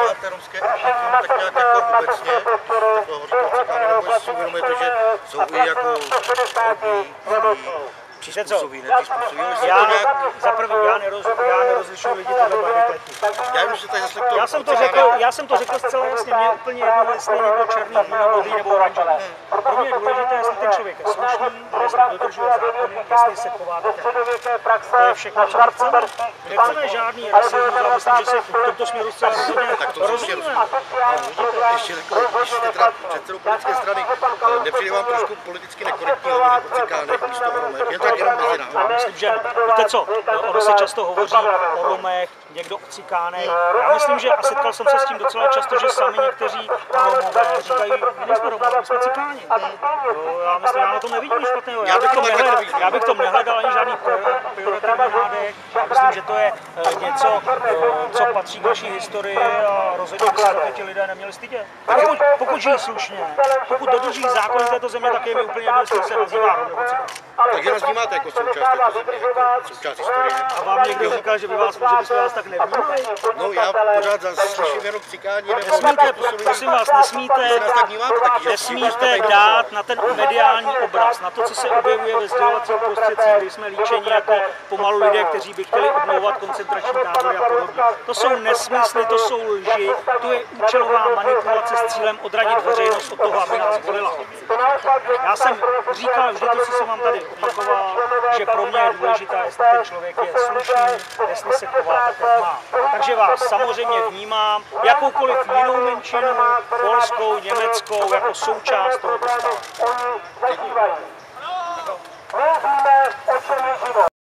znáte romské etnikum tak nějak jako obecně, když toho říkal Cikány, nebo jestli si uvědomujete, že jsou i jako přizpůsobí, nepřizpůsobí. Já nerozlišuju lidi podle barvy pleti. Já jsem to řekl zcela jasně, mě je úplně jedno, jestli je někdo černý, bílý nebo oranžový. Pro mě je důležité, jestli ten člověk je slušný, jestli dodržuje zákony, jestli se chová tak. To je všechno, co chceme. Nechceme žádný rasismus, ale myslím, že se v tomto směru zcela rozumíme. Ještě takové, když jste teda předsedou politické strany, nepřijde vám trošku politicky nekorektní hovořit o Cikánech místo o Romech? Jen tak jenom mezi námi. Myslím, že víte co, ono se často hovoří o Romech, někdo o Cikánech. Já myslím, že a setkal jsem se s tím docela často, že sami někteří Romové říkají, my nejsme Romové, my jsme Cikáni. Já myslím, já na tom nevidím špatného. Já bych to nehledal ani žádný pejorativní nádech. Já myslím, že to je něco, co patří k naší historii a rozhodně by se za to ti lidé neměli stydět. Pokud žijí slušně, pokud dodrží zákony této země, tak je mi úplně jedno, jestli se nazývá Rom nebo Cikán. Takže nás vnímáte jako součást této země, jako součást historie. A vám někdo říkal, že bychom vás tak nevnímali? No já pořád slyším jenom Cikáni, prosím vás, nesmíte dát na ten mediální obraz, na to, co se objevuje ve sdělovacích prostředcích, kdy jsme líčeni jako pomalu lidé, kteří by chtěli obnovovat koncentrační tábory a podobně. To jsou nesmysly, to jsou lži, to je účelová manipulace s cílem odradit veřejnost od toho, aby nás volila. Já jsem říkal vždy to, co jsem vám tady opakoval, že pro mě je důležité, jestli ten člověk je slušný, jestli se chová tak, jak má. Takže vás samozřejmě vnímám jakoukoliv jinou menšinu, polskou, německou, jako součást tohoto státu.